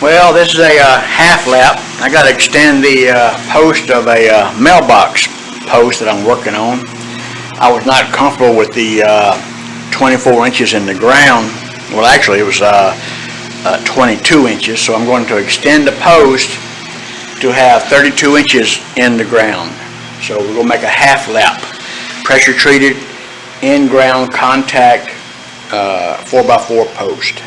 Well, this is a half lap. I got to extend the post of a mailbox post that I'm working on. I was not comfortable with the 24 inches in the ground. Well, actually, it was 22 inches, so I'm going to extend the post to have 32 inches in the ground. So we're going to make a half lap. Pressure treated, in-ground contact 4x4 post.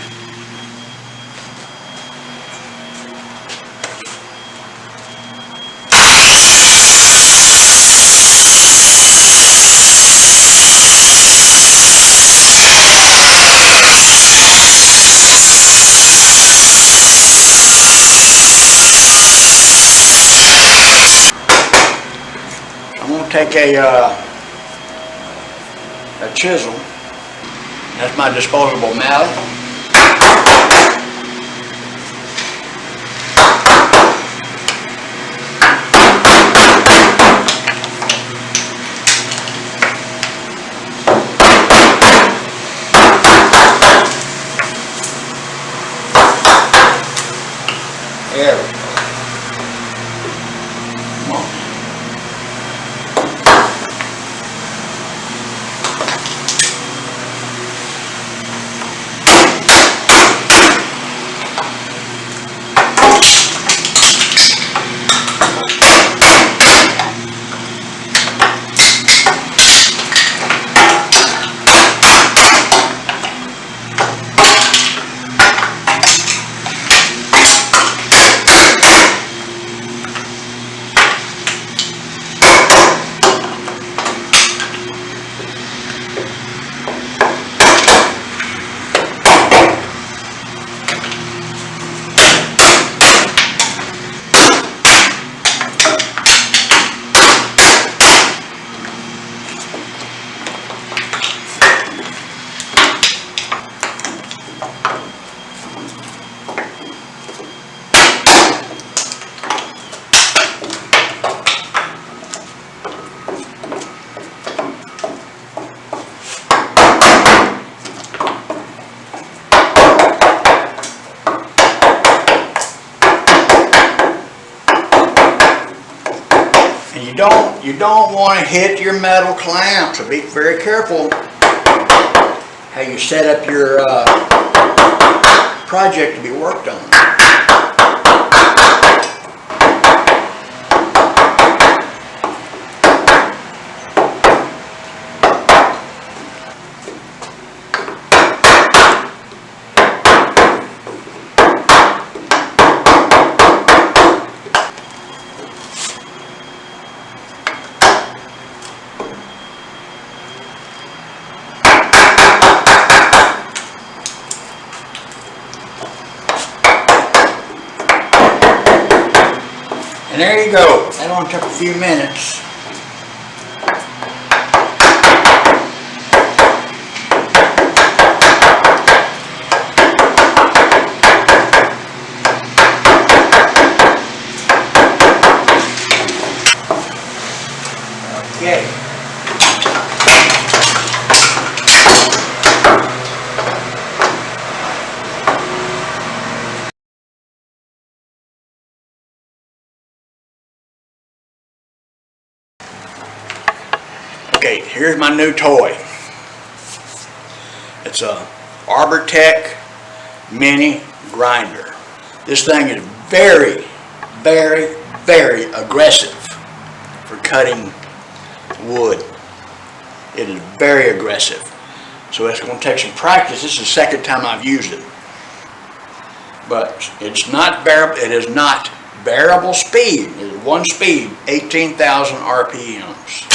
I'm going to take a chisel. That's my disposable mallet. There we go. Come on. And you don't want to hit your metal clamp, so be very careful how you set up your project to be worked on. And there you go. That only took a few minutes. Okay. Okay, here's my new toy. It's a Arbortech mini grinder. This thing is very, very, very aggressive for cutting wood. It is very aggressive. So it's going to take some practice. This is the second time I've used it. But it's not bearable. It is not bearable speed. It is one speed, 18,000 RPMs.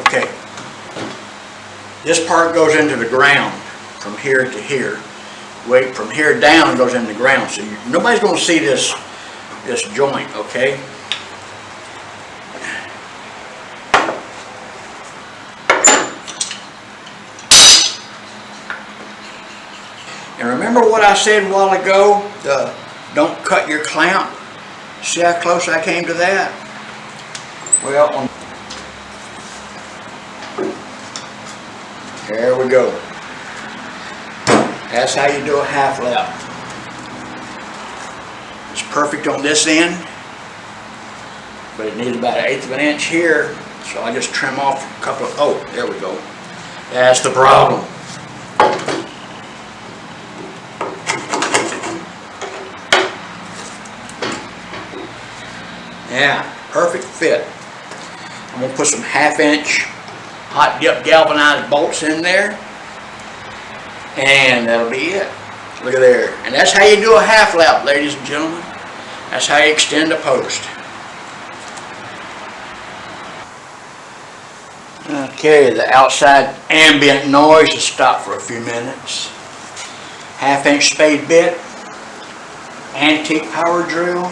Okay, this part goes into the ground from here to here. weight from here down goes in the ground. So nobody's going to see this joint, okay? And remember what I said a while ago? Don't cut your clamp. See how close I came to that? Well, there we go. That's how you do a half lap. It's perfect on this end, but it needs about 1/8 of an inch here, so I just trim off a couple of, oh, there we go. That's the problem. Yeah, perfect fit. I'm going to put some 1/2 inch hot dip galvanized bolts in there, and that'll be it. Look at there. And that's how you do a half lap, ladies and gentlemen. That's how you extend a post. Okay, the outside ambient noise has stopped for a few minutes. 1/2 inch spade bit, antique power drill.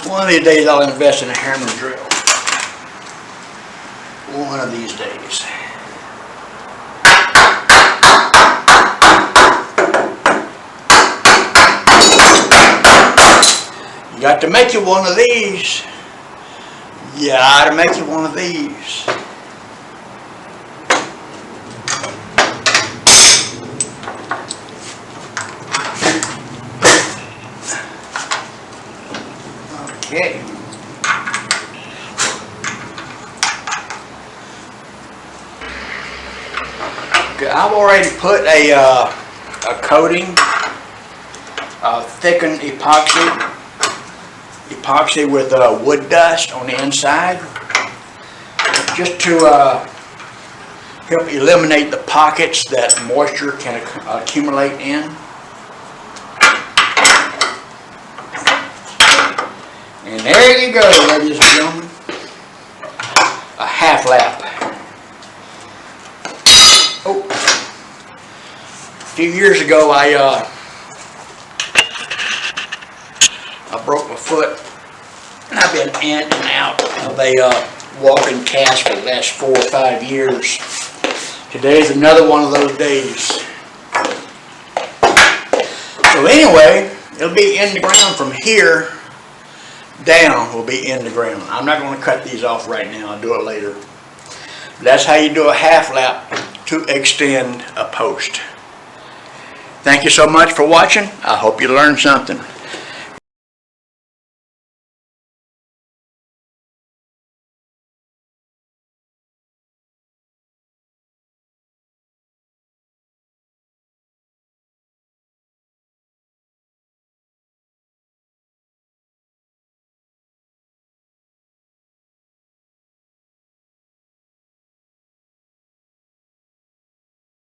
One of these days I'll invest in a hammer drill. One of these days. You got to make you one of these. You got to make you one of these. Okay. I've already put a coating of thickened epoxy with wood dust on the inside, just to help eliminate the pockets that moisture can accumulate in. And there you go, ladies and gentlemen, a half lap. Oh, a few years ago I broke my foot, and I've been in and out of a walking cast for the last 4 or 5 years. Today's another one of those days. So anyway, it'll be in the ground from here down, will be in the ground. I'm not going to cut these off right now, I'll do it later. But that's how you do a half lap to extend a post. Thank you so much for watching. I hope you learned something.